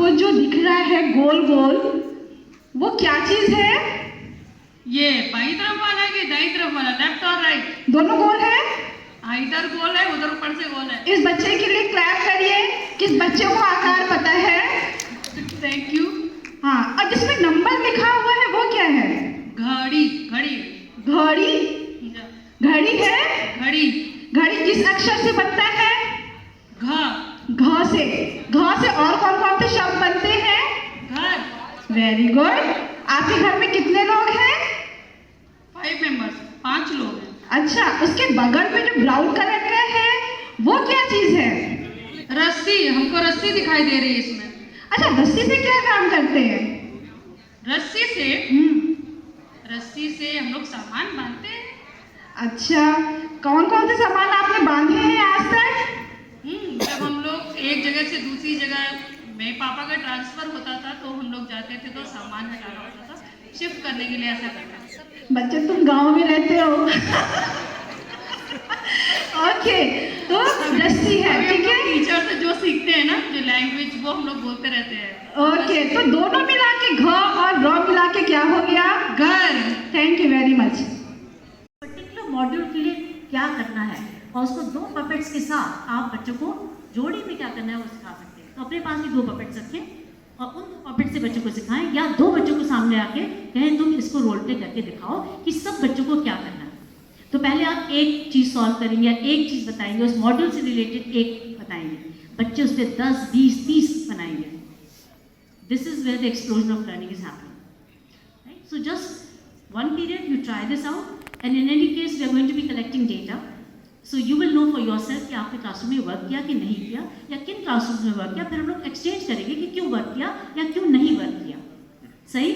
आपको जो दिख रहा है गोल गोल, वो क्या चीज है? ये बाई तरफ वाला कि दाई तरफ वाला, लेफ्ट और राइट? दोनों गोल है। इधर गोल है, उधर ऊपर से गोल है। इस बच्चे के लिए क्लैप करिए। किस बच्चे को आकार पता है? Thank you. हाँ, और जिसमें नंबर लिखा हुआ है वो क्या है? घड़ी। घड़ी घड़ी? घड़ी है। घड़ी। घड़ी किस अक्षर से बनता है? घ। घ से। घ से और कौन कौन से शब्द बनते हैं? घर। Very good. आपके घर में कितने लोग हैं? 5 मेंबर्स, 5 लोग हैं। अच्छा, उसके बगल में जो ब्राउन कलर का है वो क्या चीज है? रस्सी। हमको रस्सी दिखाई दे रही है इसमें। अच्छा, रस्सी से क्या काम करते हैं? रस्सी से रस्सी से हम लोग सामान बांधते हैं। अच्छा, कौन कौन से सामान आपने बांधे हैं आज तक? जब हम लोग एक जगह से दूसरी जगह, मेरे पापा का ट्रांसफर होता था तो हम लोग जाते थे तो सामान हटाना होता था, शिफ्ट करने के लिए ऐसा करते थे। बच्चे तुम गांव में रहते हो। ओके, तो रस्सी है, ठीक है। टीचर से जो सीखते हैं ना, जो लैंग्वेज, वो हम लोग बोलते रहते हैं। ओके, तो दोनों मिला के घ और र मिला के क्या हो गया? घर। Thank you very much. Particular module के लिए क्या करना है और उसको 2 पपेट्स के साथ आप बच्चों को जोड़ी में क्या करना है वो सिखा सकते हैं। तो अपने पास भी 2 पपेट्स रखें और उन 2 पपेट से बच्चों को सिखाएं, या 2 बच्चों को सामने आके कहें तुम इसको रोल प्ले करके दिखाओ कि सब बच्चों को क्या करना है। तो पहले आप एक चीज़ सॉल्व करेंगे या एक चीज़ बताएंगे, उस मॉड्यूल से रिलेटेड एक बताएंगे, बच्चे उस पर 10, 20, 30 बनाएंगे। This is where the explosion of learning is happening, right? So just 1 period you try this out, and in any case we are going to be collecting data, so you will know for yourself कि आपने classroom में work किया कि नहीं किया, या किन classroom में वर्क किया। फिर हम लोग एक्सचेंज करेंगे कि क्यों वर्क किया या क्यों नहीं वर्क किया। सही?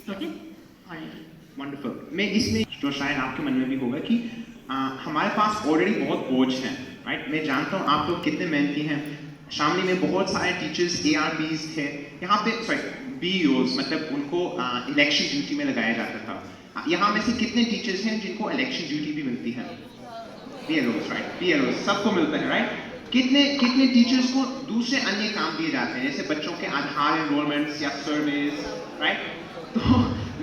Okay, alright, wonderful. मैं इसमें जो शायद आपके मन में भी होगा कि हमारे पास ऑलरेडी बहुत बोझ हैं, राइट? मैं जानता हूँ आप लोग कितने मेहनती हैं। शामली में बहुत सारे टीचर्स ARBs थे, यहाँ पे BEOs, मतलब उनको इलेक्शन ड्यूटी में लगाया जाता था। यहाँ में से कितने टीचर्स हैं जिनको इलेक्शन ड्यूटी भी मिलती है? BLOs, right? BLOs सबको मिलता है, राइट? कितने टीचर्स को दूसरे अन्य काम दिए जाते हैं, जैसे बच्चों के आधार एनरोलमेंट्स या सर्वेज, राइट? तो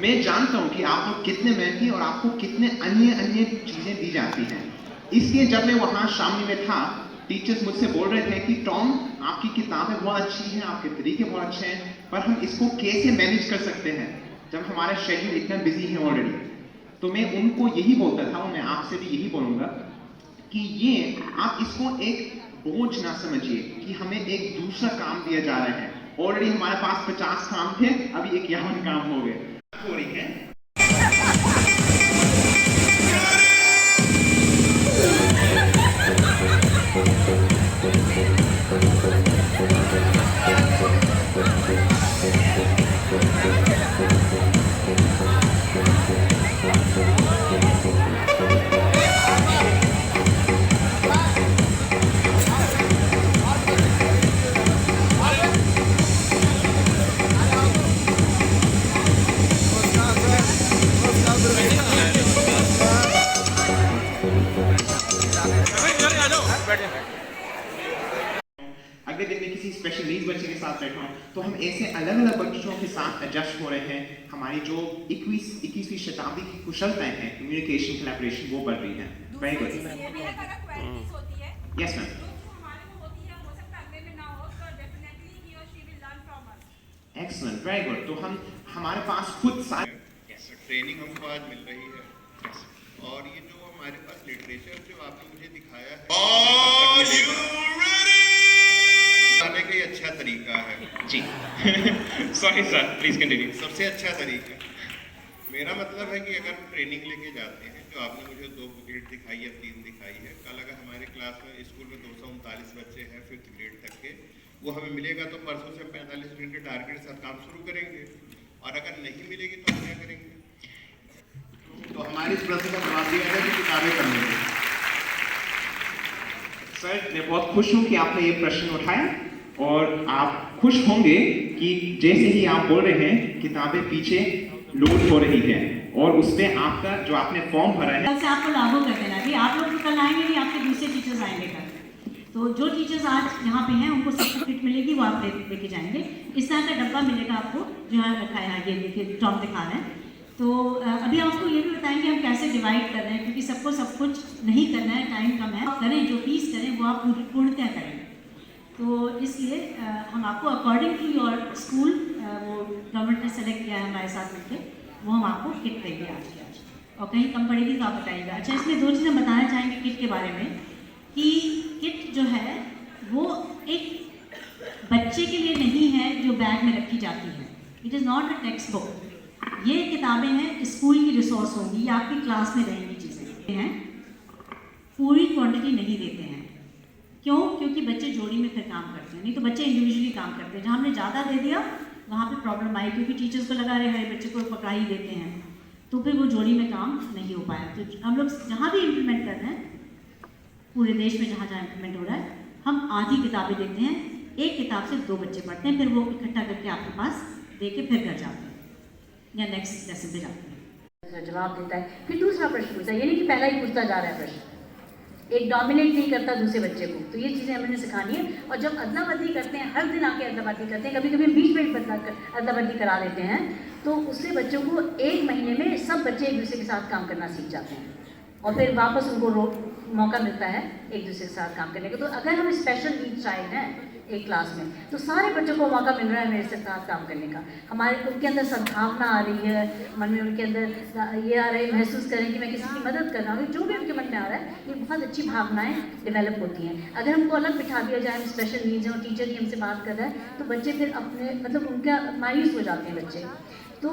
मैं जानता हूँ कि आप लोग कितने मेहनती हैं और आपको कितने अन्य चीजें दी जाती हैं। इसलिए जब मैं वहाँ शामली में था, टीचर्स मुझसे बोल रहे थे कि टॉम, आपकी किताबें बहुत अच्छी हैं, आपके तरीके बहुत अच्छे हैं, पर हम इसको कैसे मैनेज कर सकते हैं जब हमारा शेड्यूल इतना बिजी है ऑलरेडी। तो मैं उनको यही बोलता था, और मैं आपसे भी यही बोलूँगा कि ये आप इसको एक बोझ ना समझिए कि हमें एक दूसरा काम दिया जा रहा है। ऑलरेडी हमारे पास 50 काम थे, अभी 51 काम हो गए। हो रही है अगले दिन में किसी स्पेशल नीड्स बच्चे के साथ बैठा हूँ, तो हम ऐसे अलग अलग बच्चों के साथ एडजस्ट हो रहे हैं। हमारी जो 21वीं शताब्दी की कुशलताएं हैं, कम्युनिकेशन, कोलैबोरेशन, वो बढ़ रही हैं। Very good. Yes ma'am. Excellent, very good. तो हमारे पास खुद सारे ट्रेनिंग हमको आज मिल रही है, और ये जो हमारे पास लिटरेचर जो आपने मुझे दिखाया है, बताने का ये अच्छा तरीका है जी। Sorry sir, please continue. सबसे अच्छा तरीका, मेरा मतलब है कि अगर ट्रेनिंग लेके जाते हैं, जो आपने मुझे 2 बुकलेट दिखाई है, 3 दिखाई है, कल अगर हमारे क्लास में स्कूल में 239 बच्चे हैं 5th ग्रेड तक के, वो हमें मिलेगा तो परसों से 45 मिनट के टारगेट के साथ काम शुरू करेंगे, और अगर नहीं मिलेगी तो हम क्या करेंगे? तो हमारे इस प्रश्न का जवाब दिया है कि किताबें पढ़ेंगे। सर, मैं बहुत खुश हूँ कि आपने ये प्रश्न उठाया, और आप खुश होंगे कि जैसे ही आप बोल रहे हैं किताबें पीछे लोड हो रही है, और उसमें आपका जो आपने फॉर्म भरा है, कल से आपको लागू कर देना। अभी आप लोग तो कल आएंगे नहीं, आपके दूसरे टीचर्स आएंगे कल। तो जो टीचर्स आज यहाँ पे हैं उनको सबको किट मिलेगी, वो आप लेके जाएंगे। इस तरह का डब्बा मिलेगा आपको जो यहाँ रखा है, ये देखिए टॉप दिखा रहे हैं। तो अभी आपको ये भी बताएंगे हम कैसे डिवाइड कर रहे हैं, क्योंकि सबको सब कुछ नहीं करना है, टाइम कम है। करें जो पीस करें वो आप पूर्णतः करें। तो इसलिए हम आपको अकॉर्डिंग टू योर स्कूल वो गवर्नमेंट ने सेलेक्ट किया है हमारे साथ मिलकर, वो हम आपको किट देंगे आज की आज, और कहीं कम पड़ेगी तो आप बताइएगा। अच्छा, इसमें 2 चीज़ें बताना चाहेंगे किट के बारे में कि किट जो है वो एक बच्चे के लिए नहीं है जो बैग में रखी जाती है। It is not a text book. ये किताबें हैं स्कूल की रिसोर्स होंगी या आपकी क्लास में रहेंगी चीज़ें हैं, पूरी क्वांटिटी नहीं देते हैं। क्यों? क्योंकि बच्चे जोड़ी में फिर काम करते हैं, नहीं तो बच्चे इंडिविजुअली काम करते हैं। जहाँ हमने ज़्यादा दे दिया वहाँ पे प्रॉब्लम आई, क्योंकि टीचर्स को लगा रहे हैं बच्चे को पकड़ा ही देते हैं, तो फिर वो जोड़ी में काम नहीं हो पाया। तो हम लोग जहाँ भी इम्प्लीमेंट कर रहे हैं, पूरे देश में जहाँ जहाँ इम्प्लीमेंट हो रहा है, हम आधी किताबें देते हैं, एक किताब से 2 बच्चे पढ़ते हैं, फिर वो इकट्ठा करके आपके पास दे के फिर घर जाते हैं या नेक्स्ट लेसन पे जाते हैं। जवाब देता है, फिर दूसरा प्रश्न पूछता है, ये नहीं कि पहला ही पूछता जा रहा है प्रश्न, एक डोमिनेट नहीं करता दूसरे बच्चे को। तो ये चीज़ें हमने सिखानी है। और जब अदला बदली करते हैं, हर दिन आके अदला बदली करते हैं, कभी कभी बीच में अदला बदली करा लेते हैं, तो उससे बच्चों को 1 महीने में सब बच्चे एक दूसरे के साथ काम करना सीख जाते हैं, और फिर वापस उनको मौका मिलता है एक दूसरे के साथ काम करने का। तो अगर हम स्पेशल नीड चाइल्ड हैं एक क्लास में, तो सारे बच्चों को मौका मिल रहा है मेरे साथ काम करने का। हमारे उनके अंदर सद्भावना आ रही है, मन में उनके अंदर ये आ रहा है, महसूस करें कि मैं किसी की मदद कर रहा हूँ, जो भी उनके मन में आ रहा है, ये बहुत अच्छी भावनाएं डेवलप होती हैं। अगर हमको अलग बिठा दिया जाए, हम स्पेशल नीड्स हैं और टीचर ही हमसे बात कर रहा है, तो बच्चे फिर अपने मतलब उनका मायूस हो जाते हैं बच्चे। तो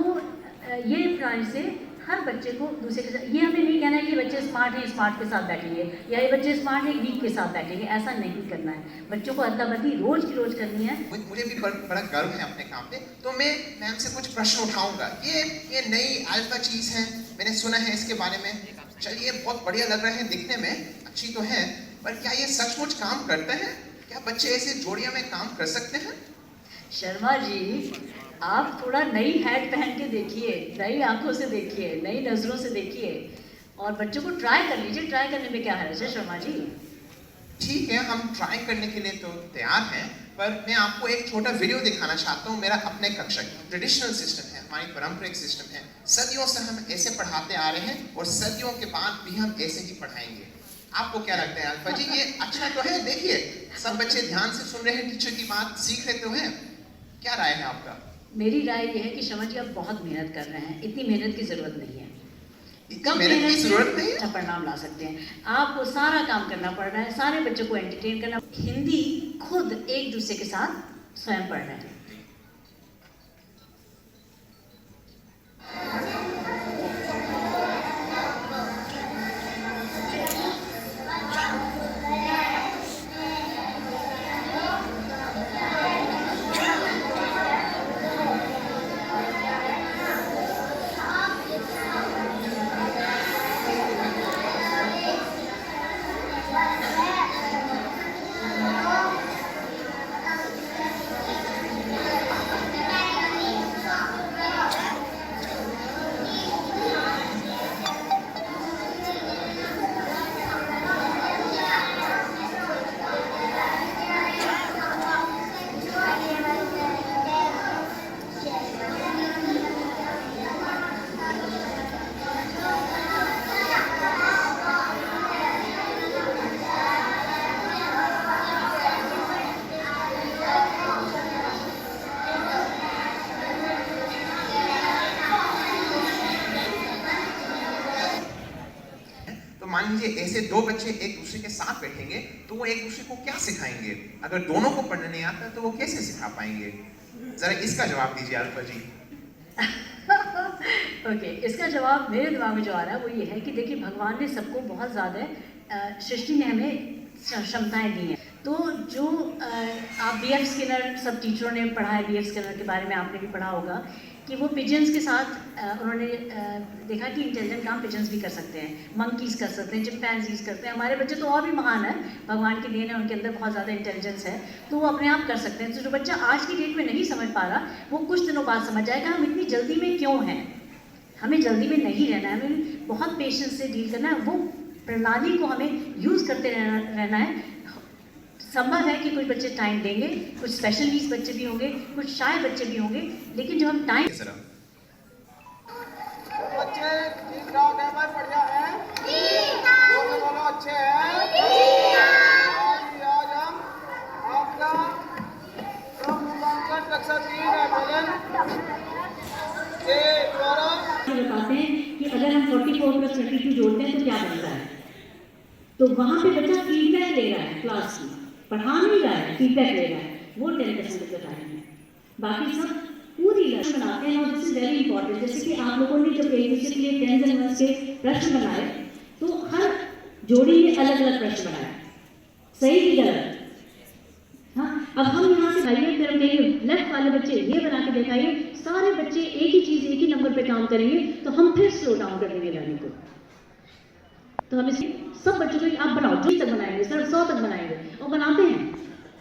ये प्रणाली से हर बच्चे को दूसरे के साथ, ये हमें नहीं कहना है कि बच्चे स्मार्ट हैं स्मार्ट के साथ बैठेंगे, या ये बच्चे स्मार्ट हैं वीक के साथ बैठेंगे, ऐसा नहीं करना है। बच्चों को अदला बदली रोज की रोज करनी है। मुझे भी बड़ा गर्व है अपने काम पे, तो मैं मैम से कुछ प्रश्न उठाऊंगा। ये नई अल्फा चीज़ है, मैंने सुना है इसके बारे में, चलिए बहुत बढ़िया लग रहा है दिखने में, अच्छी तो है, पर क्या ये सचमुच काम करते हैं? क्या बच्चे ऐसे जोड़ियों में काम कर सकते हैं? शर्मा जी, आप थोड़ा नई हैट पहन के देखिए, नई आंखों से देखिए, नई नज़रों से देखिए, और बच्चों को ट्राई कर लीजिए। ट्राई करने में क्या हर्ज है शर्मा जी? ठीक है, हम ट्राई करने के लिए तो तैयार हैं, पर मैं आपको एक छोटा वीडियो दिखाना चाहता हूँ। मेरा अपने कक्षा ट्रेडिशनल सिस्टम है, हमारी पारंपरिक सिस्टम है, सदियों से हम ऐसे पढ़ाते आ रहे हैं और सदियों के बाद भी हम ऐसे ही पढ़ाएंगे। आपको क्या लगता है अल्फा जी, ये अच्छा तो है? देखिए सब बच्चे ध्यान से सुन रहे हैं, टीचर की बात सीख रहे तो हैं। क्या राय है आपका? मेरी राय ये है कि शर्मा जी आप बहुत मेहनत कर रहे हैं, इतनी मेहनत की जरूरत नहीं है। कम मेहनत की जरूरत नहीं है, अच्छा परिणाम ला सकते हैं। आपको सारा काम करना पड़ रहा है, सारे बच्चों को एंटरटेन करना। हिंदी खुद एक दूसरे के साथ स्वयं पढ़ रहे हैं। मान लीजिए ऐसे 2 बच्चे एक दूसरे के साथ बैठेंगे तो वो एक दूसरे को क्या सिखाएंगे? अगर दोनों को पढ़ना नहीं आता तो वो कैसे सिखा पाएंगे? जरा इसका जवाब दीजिए अल्फा जी। ओके, इसका जवाब मेरे दिमाग में जो आ रहा है वो ये है कि देखिए भगवान ने सबको बहुत ज़्यादा सृष्टि ने हमें क्षमताएं दी हैं। तो जो आप B.F. स्किनर सब टीचरों ने पढ़ा है, B.F. स्किनर के बारे में आपने भी पढ़ा होगा कि वो पिजन्स के साथ उन्होंने देखा कि इंटेलिजेंट काम पिजन्स भी कर सकते हैं, मंकीज़ कर सकते हैं, चिंपैंजीज़ करते हैं। हमारे बच्चे तो और भी महान है, भगवान की देन है, उनके अंदर बहुत ज़्यादा इंटेलिजेंस है, तो वो अपने आप कर सकते हैं। तो जो बच्चा आज की डेट में नहीं समझ पा रहा, वो कुछ दिनों बाद समझ जाएगा हम इतनी जल्दी में क्यों हैं। हमें जल्दी में नहीं रहना है, हमें बहुत पेशेंस से डील करना है, वो प्रणाली को हमें यूज़ करते रहना है। संभव है कि कुछ बच्चे टाइम देंगे, कुछ स्पेशल नीड्स बच्चे भी होंगे, कुछ शाय बच्चे भी होंगे, लेकिन जो हम टाइम बच्चे ठीक ठाक है भाई, बढ़िया है, बोलो बोलो अच्छे हैं। आज हम आपका मूल्यांकन कक्षा 3 एमएलएन के द्वारा बताते हैं कि अगर हम 44 + 32 जोड़ते हैं तो क्या बनता है। तो वहाँ पे बच्चा फीडबैक ले रहा है, क्लास की पढ़ा नहीं रहा है, फीडबैक ले रहा है, वो 10% का टाइम है। बाकी सब पूरी लक्ष्य बनाते हैं और दिस इज वेरी इंपॉर्टेंट। जैसे कि आप लोगों ने जब एक दूसरे के लिए 10s and 1s के प्रश्न बनाए तो हर जोड़ी ने अलग अलग प्रश्न बनाए, सही कि गलत। हाँ, अब हम यहाँ से आइए, फिर हम कहेंगे लेफ्ट वाले बच्चे ये बना के दिखाइए, सारे बच्चे एक ही चीज़ एक ही नंबर पे काम करेंगे, तो हम फिर स्लो डाउन कर देंगे लर्निंग को। तो हम इसे सब बच्चों को आप बनाओ, जो तक बनाएंगे सर 100 तक बनाएंगे।